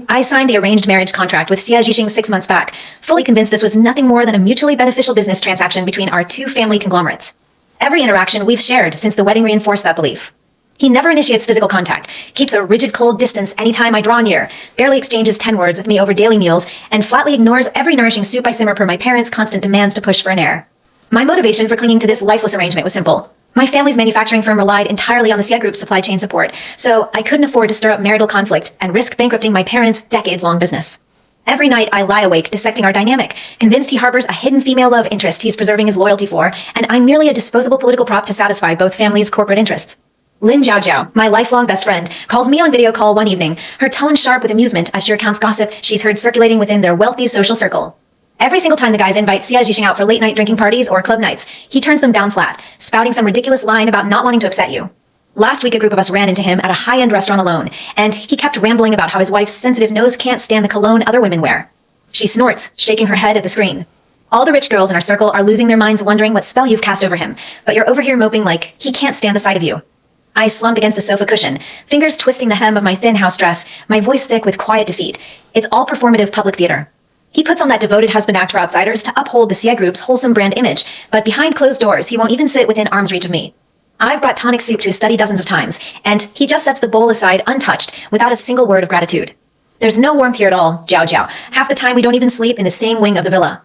I signed the arranged marriage contract with Xia Jixing 6 months back, fully convinced this was nothing more than a mutually beneficial business transaction between our two family conglomerates. Every interaction we've shared since the wedding reinforced that belief. He never initiates physical contact, keeps a rigid cold distance anytime I draw near, barely exchanges 10 words with me over daily meals, and flatly ignores every nourishing soup I simmer per my parents' constant demands to push for an heir. My motivation for clinging to this lifeless arrangement was simple. My family's manufacturing firm relied entirely on the Xia Group's supply chain support, so I couldn't afford to stir up marital conflict and risk bankrupting my parents' decades-long business. Every night I lie awake dissecting our dynamic, convinced he harbors a hidden female love interest he's preserving his loyalty for, and I'm merely a disposable political prop to satisfy both families' corporate interests. Lin Zhaojiao, my lifelong best friend, calls me on video call one evening, her tone sharp with amusement as she recounts gossip she's heard circulating within their wealthy social circle. Every single time the guys invite Xia Jixing out for late-night drinking parties or club nights, he turns them down flat, spouting some ridiculous line about not wanting to upset you. Last week, a group of us ran into him at a high-end restaurant alone, and he kept rambling about how his wife's sensitive nose can't stand the cologne other women wear. She snorts, shaking her head at the screen. All the rich girls in our circle are losing their minds wondering what spell you've cast over him, but you're over here moping like he can't stand the sight of you. I slump against the sofa cushion, fingers twisting the hem of my thin house dress, my voice thick with quiet defeat. It's all performative public theater. He puts on that devoted husband act for outsiders to uphold the Xia Group's wholesome brand image, but behind closed doors, he won't even sit within arm's reach of me. I've brought tonic soup to his study dozens of times, and he just sets the bowl aside untouched, without a single word of gratitude. There's no warmth here at all, Zhao Zhao. Half the time we don't even sleep in the same wing of the villa.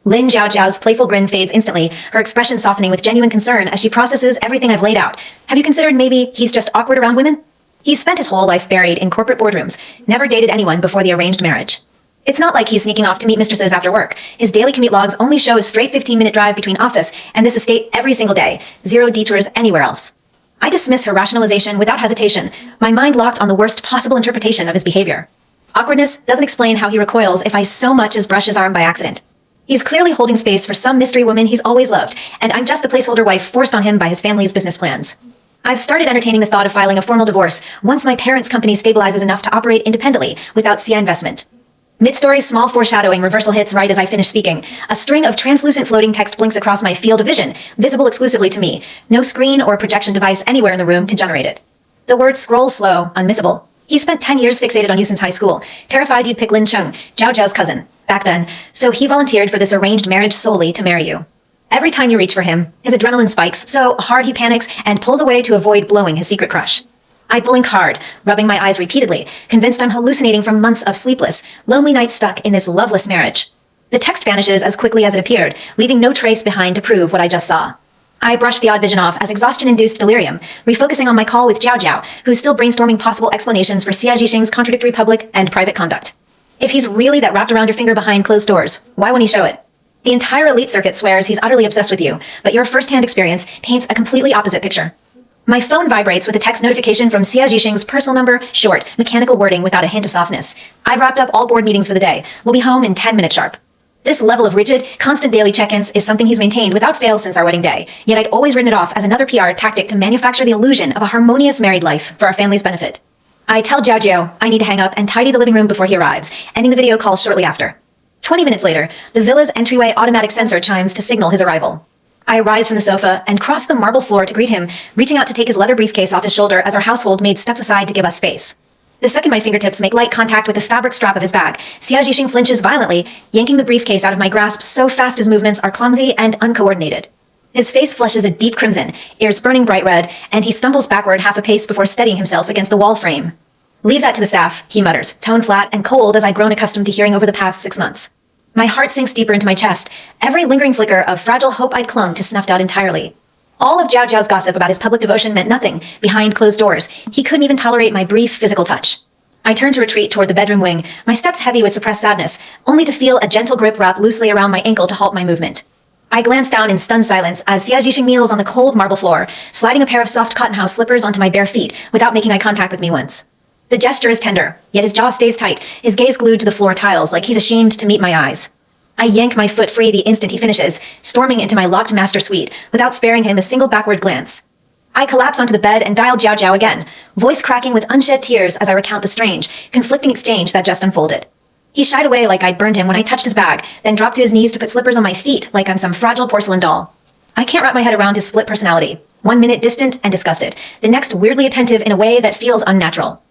Lin Zhaojiao's playful grin fades instantly, her expression softening with genuine concern as she processes everything I've laid out. Have you considered maybe he's just awkward around women? He's spent his whole life buried in corporate boardrooms, never dated anyone before the arranged marriage. It's not like he's sneaking off to meet mistresses after work. His daily commute logs only show a straight 15-minute drive between office and this estate every single day, zero detours anywhere else. I dismiss her rationalization without hesitation, my mind locked on the worst possible interpretation of his behavior. Awkwardness doesn't explain how he recoils if I so much as brush his arm by accident. He's clearly holding space for some mystery woman he's always loved, and I'm just the placeholder wife forced on him by his family's business plans. I've started entertaining the thought of filing a formal divorce once my parents' company stabilizes enough to operate independently without Xia investment. Mid-story's small foreshadowing reversal hits right as I finish speaking. A string of translucent floating text blinks across my field of vision, visible exclusively to me. No screen or projection device anywhere in the room to generate it. The words scroll slow, unmissable. He spent 10 years fixated on you since high school, terrified you'd pick Lin Cheng, Zhao Zhao's cousin, back then, so he volunteered for this arranged marriage solely to marry you. Every time you reach for him, his adrenaline spikes so hard he panics and pulls away to avoid blowing his secret crush. I blink hard, rubbing my eyes repeatedly, convinced I'm hallucinating from months of sleepless, lonely nights stuck in this loveless marriage. The text vanishes as quickly as it appeared, leaving no trace behind to prove what I just saw. I brushed the odd vision off as exhaustion-induced delirium, refocusing on my call with Zhao Zhao, who's still brainstorming possible explanations for Xia Jixing's contradictory public and private conduct. If he's really that wrapped around your finger behind closed doors, why won't he show it? The entire elite circuit swears he's utterly obsessed with you, but your first-hand experience paints a completely opposite picture. My phone vibrates with a text notification from Xia Jixing's personal number, short, mechanical wording without a hint of softness. I've wrapped up all board meetings for the day. We'll be home in 10 minutes sharp. This level of rigid, constant daily check-ins is something he's maintained without fail since our wedding day, yet I'd always written it off as another PR tactic to manufacture the illusion of a harmonious married life for our family's benefit. I tell Zhao Zhao I need to hang up and tidy the living room before he arrives, ending the video call shortly after. 20 minutes later, the villa's entryway automatic sensor chimes to signal his arrival. I rise from the sofa and cross the marble floor to greet him, reaching out to take his leather briefcase off his shoulder as our household made steps aside to give us space. The second my fingertips make light contact with the fabric strap of his bag, Xia Jixing flinches violently, yanking the briefcase out of my grasp so fast his movements are clumsy and uncoordinated. His face flushes a deep crimson, ears burning bright red, and he stumbles backward half a pace before steadying himself against the wall frame. "Leave that to the staff," he mutters, tone flat and cold as I'd grown accustomed to hearing over the past 6 months. My heart sinks deeper into my chest, every lingering flicker of fragile hope I'd clung to snuffed out entirely. All of Zhao Zhao's gossip about his public devotion meant nothing. Behind closed doors, he couldn't even tolerate my brief physical touch. I turned to retreat toward the bedroom wing, my steps heavy with suppressed sadness, only to feel a gentle grip wrap loosely around my ankle to halt my movement. I glanced down in stunned silence as Xia Jixing kneels on the cold marble floor, sliding a pair of soft cotton house slippers onto my bare feet without making eye contact with me once. The gesture is tender, yet his jaw stays tight, his gaze glued to the floor tiles like he's ashamed to meet my eyes. I yank my foot free the instant he finishes, storming into my locked master suite without sparing him a single backward glance. I collapse onto the bed and dial Zhao Zhao again, voice cracking with unshed tears as I recount the strange, conflicting exchange that just unfolded. He shied away like I'd burned him when I touched his bag, then dropped to his knees to put slippers on my feet like I'm some fragile porcelain doll. I can't wrap my head around his split personality. 1 minute distant and disgusted, the next weirdly attentive in a way that feels unnatural.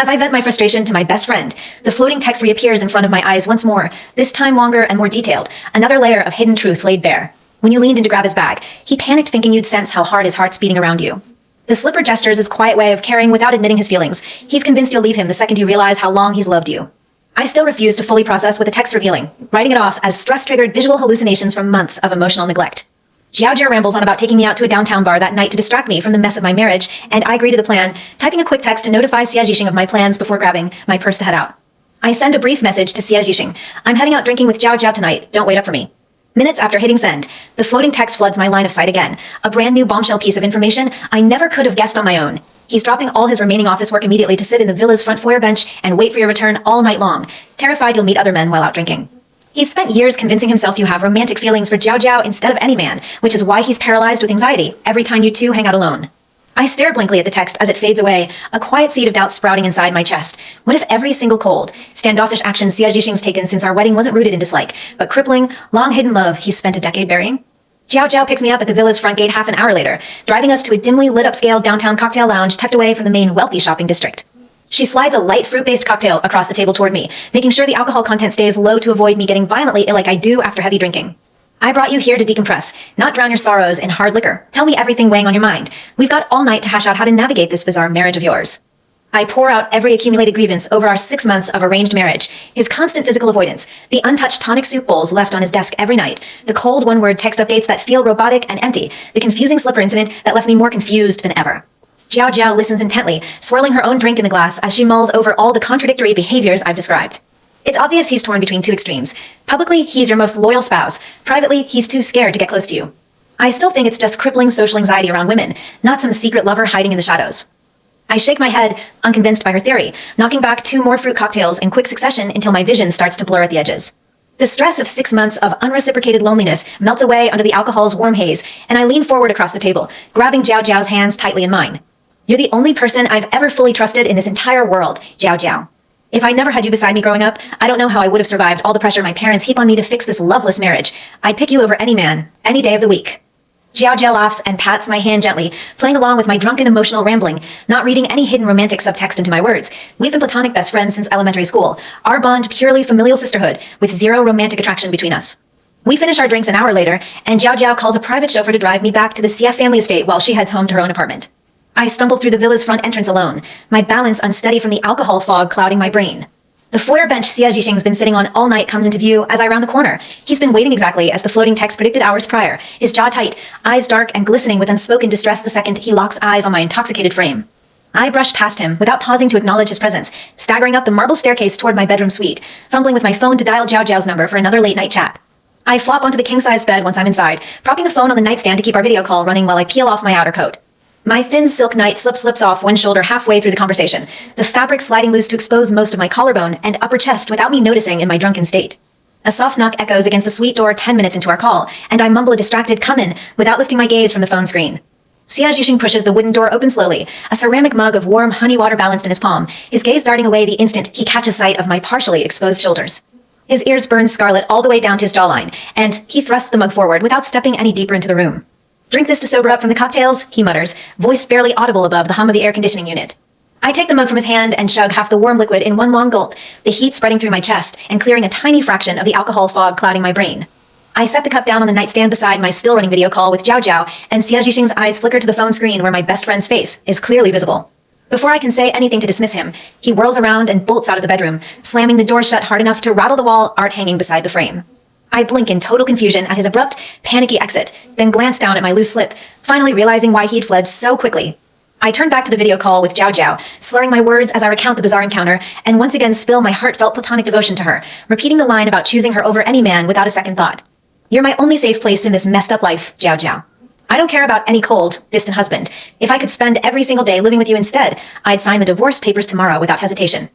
As I vent my frustration to my best friend, the floating text reappears in front of my eyes once more, this time longer and more detailed, another layer of hidden truth laid bare. When you leaned in to grab his bag, he panicked thinking you'd sense how hard his heart's beating around you. The slipper gestures his quiet way of caring without admitting his feelings. He's convinced you'll leave him the second you realize how long he's loved you. I still refuse to fully process what the text revealing, writing it off as stress-triggered visual hallucinations from months of emotional neglect. Jiao Jiao rambles on about taking me out to a downtown bar that night to distract me from the mess of my marriage, and I agree to the plan, typing a quick text to notify Xia Jixing of my plans before grabbing my purse to head out. I send a brief message to Xia Jixing. I'm heading out drinking with Jiao Jiao tonight. Don't wait up for me. Minutes after hitting send, the floating text floods my line of sight again, a brand new bombshell piece of information I never could have guessed on my own. He's dropping all his remaining office work immediately to sit in the villa's front foyer bench and wait for your return all night long, terrified you'll meet other men while out drinking. He's spent years convincing himself you have romantic feelings for Jiao Jiao instead of any man, which is why he's paralyzed with anxiety every time you two hang out alone. I stare blankly at the text as it fades away, a quiet seed of doubt sprouting inside my chest. What if every single cold, standoffish action Xia Jixing's taken since our wedding wasn't rooted in dislike, but crippling, long-hidden love he's spent a decade burying? Jiao Jiao picks me up at the villa's front gate half an hour later, driving us to a dimly lit upscale downtown cocktail lounge tucked away from the main wealthy shopping district. She slides a light fruit-based cocktail across the table toward me, making sure the alcohol content stays low to avoid me getting violently ill like I do after heavy drinking. I brought you here to decompress, not drown your sorrows in hard liquor. Tell me everything weighing on your mind. We've got all night to hash out how to navigate this bizarre marriage of yours. I pour out every accumulated grievance over our 6 months of arranged marriage, his constant physical avoidance, the untouched tonic soup bowls left on his desk every night, the cold one-word text updates that feel robotic and empty, the confusing slipper incident that left me more confused than ever. Jiao Jiao listens intently, swirling her own drink in the glass as she mulls over all the contradictory behaviors I've described. It's obvious he's torn between two extremes. Publicly, he's your most loyal spouse. Privately, he's too scared to get close to you. I still think it's just crippling social anxiety around women, not some secret lover hiding in the shadows. I shake my head, unconvinced by her theory, knocking back 2 more fruit cocktails in quick succession until my vision starts to blur at the edges. The stress of 6 months of unreciprocated loneliness melts away under the alcohol's warm haze, and I lean forward across the table, grabbing Jiao Jiao's hands tightly in mine. You're the only person I've ever fully trusted in this entire world, Jiao Jiao. If I never had you beside me growing up, I don't know how I would have survived all the pressure my parents heap on me to fix this loveless marriage. I'd pick you over any man, any day of the week. Jiao Jiao laughs and pats my hand gently, playing along with my drunken emotional rambling, not reading any hidden romantic subtext into my words. We've been platonic best friends since elementary school, our bond purely familial sisterhood, with zero romantic attraction between us. We finish our drinks an hour later, and Jiao Jiao calls a private chauffeur to drive me back to the CF family estate while she heads home to her own apartment. I stumble through the villa's front entrance alone, my balance unsteady from the alcohol fog clouding my brain. The foyer bench Xia Jixing's been sitting on all night comes into view as I round the corner. He's been waiting exactly as the floating text predicted hours prior, his jaw tight, eyes dark and glistening with unspoken distress the second he locks eyes on my intoxicated frame. I brush past him without pausing to acknowledge his presence, staggering up the marble staircase toward my bedroom suite, fumbling with my phone to dial Jiao Jiao's number for another late-night chat. I flop onto the king-sized bed once I'm inside, propping the phone on the nightstand to keep our video call running while I peel off my outer coat. My thin silk night slips off one shoulder halfway through the conversation, the fabric sliding loose to expose most of my collarbone and upper chest without me noticing in my drunken state. A soft knock echoes against the suite door 10 minutes into our call, and I mumble a distracted "come in" without lifting my gaze from the phone screen. Xia Jixing pushes the wooden door open slowly, a ceramic mug of warm honey water balanced in his palm, his gaze darting away the instant he catches sight of my partially exposed shoulders. His ears burn scarlet all the way down to his jawline, and he thrusts the mug forward without stepping any deeper into the room. "Drink this to sober up from the cocktails," he mutters, voice barely audible above the hum of the air conditioning unit. I take the mug from his hand and chug half the warm liquid in one long gulp, the heat spreading through my chest and clearing a tiny fraction of the alcohol fog clouding my brain. I set the cup down on the nightstand beside my still-running video call with Jiao Jiao, and Xia Jixing's eyes flicker to the phone screen where my best friend's face is clearly visible. Before I can say anything to dismiss him, he whirls around and bolts out of the bedroom, slamming the door shut hard enough to rattle the wall art hanging beside the frame. I blink in total confusion at his abrupt, panicky exit, then glance down at my loose slip, finally realizing why he'd fled so quickly. I turn back to the video call with Jiao Jiao, slurring my words as I recount the bizarre encounter, and once again spill my heartfelt platonic devotion to her, repeating the line about choosing her over any man without a second thought. "You're my only safe place in this messed up life, Jiao Jiao. I don't care about any cold, distant husband. If I could spend every single day living with you instead, I'd sign the divorce papers tomorrow without hesitation."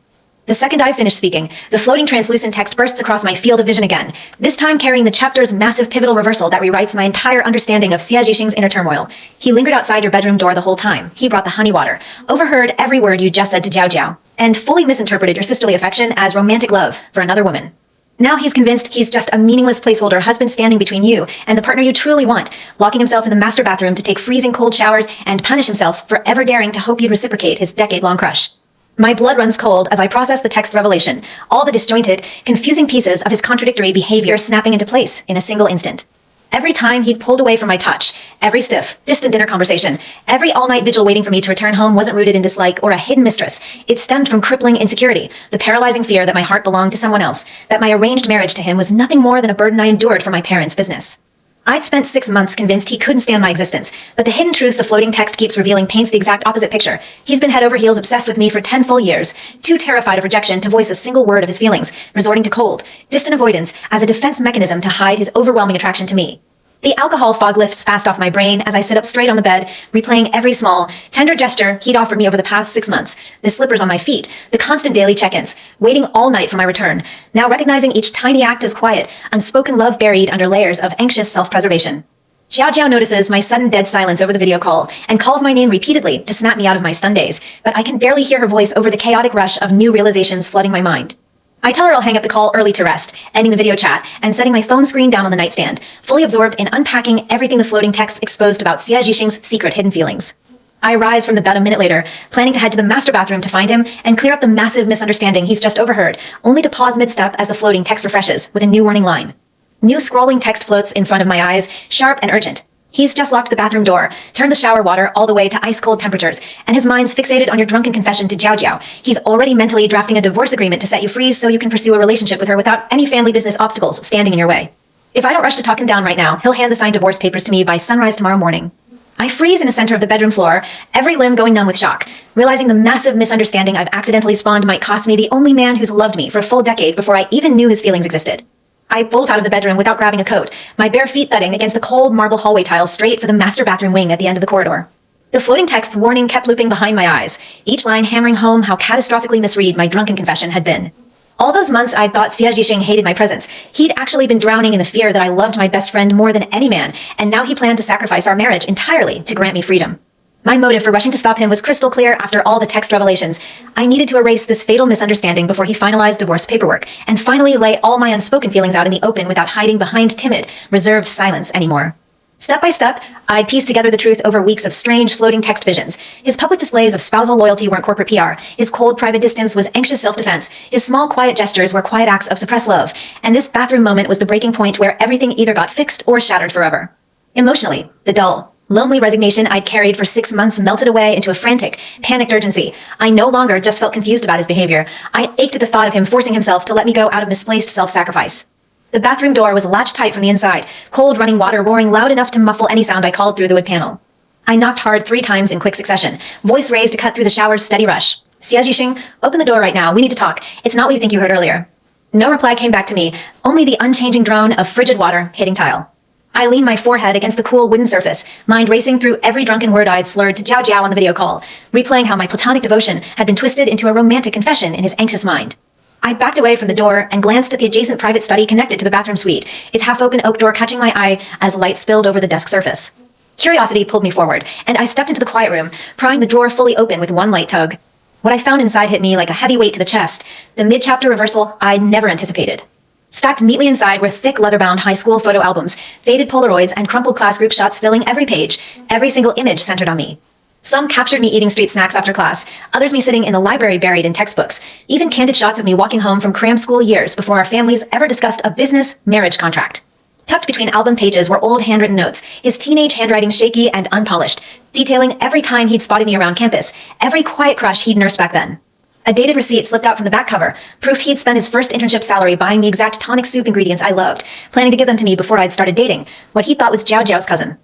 The second I finish speaking, the floating translucent text bursts across my field of vision again, this time carrying the chapter's massive pivotal reversal that rewrites my entire understanding of Xia Jixing's inner turmoil. "He lingered outside your bedroom door the whole time. He brought the honey water, overheard every word you just said to Jiao Jiao, and fully misinterpreted your sisterly affection as romantic love for another woman. Now he's convinced he's just a meaningless placeholder husband standing between you and the partner you truly want, locking himself in the master bathroom to take freezing cold showers and punish himself for ever daring to hope you'd reciprocate his decade-long crush. My blood runs cold as I process the text revelation, all the disjointed, confusing pieces of his contradictory behavior snapping into place in a single instant. Every time he'd pulled away from my touch, every stiff, distant dinner conversation, every all-night vigil waiting for me to return home wasn't rooted in dislike or a hidden mistress. It stemmed from crippling insecurity, the paralyzing fear that my heart belonged to someone else, that my arranged marriage to him was nothing more than a burden I endured for my parents' business. I'd spent 6 months convinced he couldn't stand my existence, but the hidden truth the floating text keeps revealing paints the exact opposite picture. He's been head over heels obsessed with me for 10 full years, too terrified of rejection to voice a single word of his feelings, resorting to cold, distant avoidance as a defense mechanism to hide his overwhelming attraction to me. The alcohol fog lifts fast off my brain as I sit up straight on the bed, replaying every small, tender gesture he'd offered me over the past 6 months. The slippers on my feet, the constant daily check-ins, waiting all night for my return, now recognizing each tiny act as quiet, unspoken love buried under layers of anxious self-preservation. Xiao Jiao notices my sudden dead silence over the video call and calls my name repeatedly to snap me out of my stun daze, but I can barely hear her voice over the chaotic rush of new realizations flooding my mind. I tell her I'll hang up the call early to rest, ending the video chat, and setting my phone screen down on the nightstand, fully absorbed in unpacking everything the floating text exposed about Xie Jixing's secret hidden feelings. I rise from the bed a minute later, planning to head to the master bathroom to find him and clear up the massive misunderstanding he's just overheard, only to pause mid-step as the floating text refreshes with a new warning line. New scrolling text floats in front of my eyes, sharp and urgent. He's just locked the bathroom door, turned the shower water all the way to ice-cold temperatures, and his mind's fixated on your drunken confession to Jiao Jiao. He's already mentally drafting a divorce agreement to set you free so you can pursue a relationship with her without any family business obstacles standing in your way. If I don't rush to talk him down right now, he'll hand the signed divorce papers to me by sunrise tomorrow morning. I freeze in the center of the bedroom floor, every limb going numb with shock, realizing the massive misunderstanding I've accidentally spawned might cost me the only man who's loved me for a full decade before I even knew his feelings existed. I bolt out of the bedroom without grabbing a coat, my bare feet thudding against the cold marble hallway tiles straight for the master bathroom wing at the end of the corridor. The floating text's warning kept looping behind my eyes, each line hammering home how catastrophically misread my drunken confession had been. All those months I'd thought Xie Jixing hated my presence. He'd actually been drowning in the fear that I loved my best friend more than any man, and now he planned to sacrifice our marriage entirely to grant me freedom. My motive for rushing to stop him was crystal clear after all the text revelations. I needed to erase this fatal misunderstanding before he finalized divorce paperwork, and finally lay all my unspoken feelings out in the open without hiding behind timid, reserved silence anymore. Step by step, I pieced together the truth over weeks of strange floating text visions. His public displays of spousal loyalty weren't corporate PR. His cold private distance was anxious self-defense. His small quiet gestures were quiet acts of suppressed love. And this bathroom moment was the breaking point where everything either got fixed or shattered forever. Emotionally, the dull, lonely resignation I'd carried for 6 months melted away into a frantic, panicked urgency. I no longer just felt confused about his behavior. I ached at the thought of him forcing himself to let me go out of misplaced self-sacrifice. The bathroom door was latched tight from the inside, cold running water roaring loud enough to muffle any sound I called through the wood panel. I knocked hard 3 times in quick succession, voice raised to cut through the shower's steady rush. Xie Jixing, open the door right now. We need to talk. It's not what you think you heard earlier. No reply came back to me, only the unchanging drone of frigid water hitting tile. I leaned my forehead against the cool wooden surface, mind racing through every drunken word I'd slurred to Jiao Jiao on the video call, replaying how my platonic devotion had been twisted into a romantic confession in his anxious mind. I backed away from the door and glanced at the adjacent private study connected to the bathroom suite, its half-open oak door catching my eye as light spilled over the desk surface. Curiosity pulled me forward, and I stepped into the quiet room, prying the drawer fully open with one light tug. What I found inside hit me like a heavy weight to the chest, the mid-chapter reversal I'd never anticipated. Stacked neatly inside were thick leather-bound high school photo albums, faded Polaroids, and crumpled class group shots filling every page, every single image centered on me. Some captured me eating street snacks after class, others me sitting in the library buried in textbooks, even candid shots of me walking home from cram school years before our families ever discussed a business marriage contract. Tucked between album pages were old handwritten notes, his teenage handwriting shaky and unpolished, detailing every time he'd spotted me around campus, every quiet crush he'd nursed back then. A dated receipt slipped out from the back cover, proof he'd spent his first internship salary buying the exact tonic soup ingredients I loved, planning to give them to me before I'd started dating, what he thought was Jiao Jiao's cousin.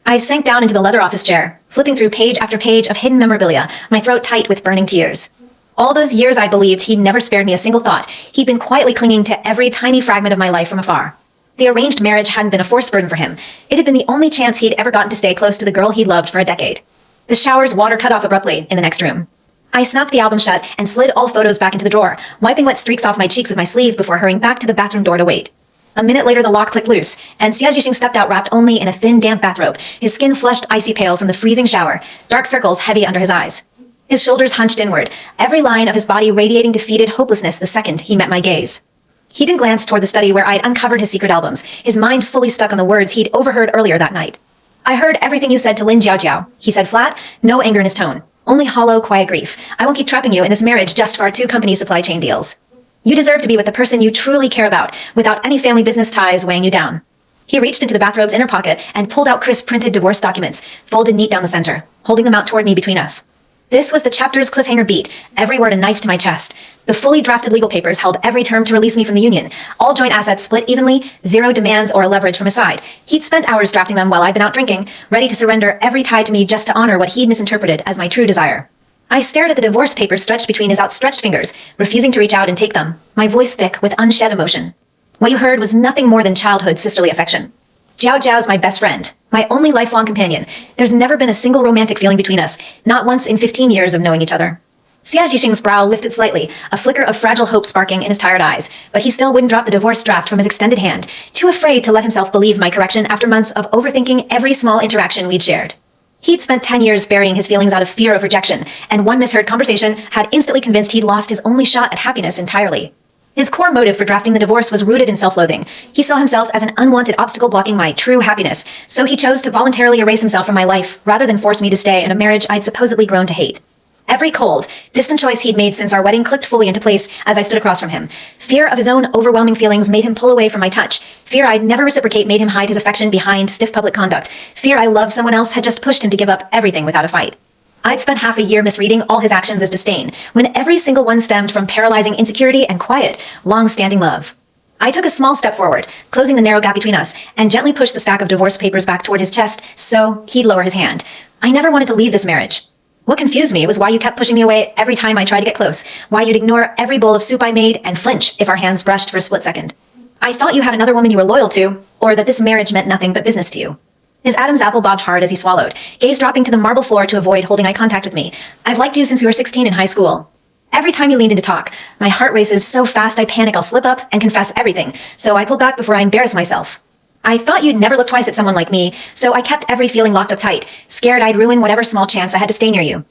I sank down into the leather office chair, flipping through page after page of hidden memorabilia, my throat tight with burning tears. All those years I believed he'd never spared me a single thought. He'd been quietly clinging to every tiny fragment of my life from afar. The arranged marriage hadn't been a forced burden for him. It had been the only chance he'd ever gotten to stay close to the girl he'd loved for a decade. The shower's water cut off abruptly in the next room. I snapped the album shut and slid all photos back into the drawer, wiping wet streaks off my cheeks with my sleeve before hurrying back to the bathroom door to wait. A minute later, the lock clicked loose, and Xie Jixing stepped out wrapped only in a thin, damp bathrobe, his skin flushed icy pale from the freezing shower, dark circles heavy under his eyes. His shoulders hunched inward, every line of his body radiating defeated hopelessness the second he met my gaze. He didn't glance toward the study where I'd uncovered his secret albums, his mind fully stuck on the words he'd overheard earlier that night. I heard everything you said to Lin Jiao Jiao, he said flat, no anger in his tone. Only hollow, quiet grief. I won't keep trapping you in this marriage just for our two company supply chain deals. You deserve to be with the person you truly care about, without any family business ties weighing you down. He reached into the bathrobe's inner pocket and pulled out crisp printed divorce documents, folded neat down the center, holding them out toward me between us. This was the chapter's cliffhanger beat, every word a knife to my chest. The fully drafted legal papers held every term to release me from the union, all joint assets split evenly, zero demands or leverage from his side. He'd spent hours drafting them while I'd been out drinking, ready to surrender every tie to me just to honor what he'd misinterpreted as my true desire. I stared at the divorce papers stretched between his outstretched fingers, refusing to reach out and take them, my voice thick with unshed emotion. What you heard was nothing more than childhood sisterly affection. Jiao Jiao's my best friend, my only lifelong companion. There's never been a single romantic feeling between us, not once in 15 years of knowing each other. Xia Jixing's brow lifted slightly, a flicker of fragile hope sparking in his tired eyes, but he still wouldn't drop the divorce draft from his extended hand, too afraid to let himself believe my correction after months of overthinking every small interaction we'd shared. He'd spent 10 years burying his feelings out of fear of rejection, and one misheard conversation had instantly convinced he'd lost his only shot at happiness entirely. His core motive for drafting the divorce was rooted in self-loathing. He saw himself as an unwanted obstacle blocking my true happiness, so he chose to voluntarily erase himself from my life rather than force me to stay in a marriage I'd supposedly grown to hate. Every cold, distant choice he'd made since our wedding clicked fully into place as I stood across from him. Fear of his own overwhelming feelings made him pull away from my touch. Fear I'd never reciprocate made him hide his affection behind stiff public conduct. Fear I loved someone else had just pushed him to give up everything without a fight. I'd spent half a year misreading all his actions as disdain, when every single one stemmed from paralyzing insecurity and quiet, long-standing love. I took a small step forward, closing the narrow gap between us, and gently pushed the stack of divorce papers back toward his chest so he'd lower his hand. I never wanted to leave this marriage. What confused me was why you kept pushing me away every time I tried to get close, why you'd ignore every bowl of soup I made and flinch if our hands brushed for a split second. I thought you had another woman you were loyal to, or that this marriage meant nothing but business to you. His Adam's apple bobbed hard as he swallowed, gaze dropping to the marble floor to avoid holding eye contact with me. I've liked you since we were 16 in high school. Every time you leaned in to talk, my heart races so fast I panic I'll slip up and confess everything, so I pulled back before I embarrass myself. I thought you'd never look twice at someone like me, so I kept every feeling locked up tight, scared I'd ruin whatever small chance I had to stay near you.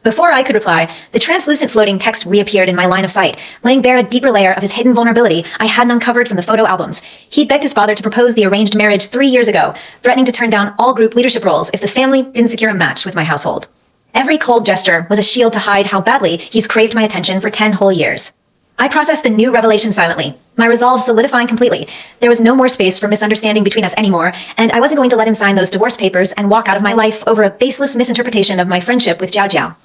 Before I could reply, the translucent floating text reappeared in my line of sight, laying bare a deeper layer of his hidden vulnerability I hadn't uncovered from the photo albums. He'd begged his father to propose the arranged marriage 3 years ago, threatening to turn down all group leadership roles if the family didn't secure a match with my household. Every cold gesture was a shield to hide how badly he's craved my attention for 10 whole years. I processed the new revelation silently, my resolve solidifying completely. There was no more space for misunderstanding between us anymore, and I wasn't going to let him sign those divorce papers and walk out of my life over a baseless misinterpretation of my friendship with Jiao Jiao.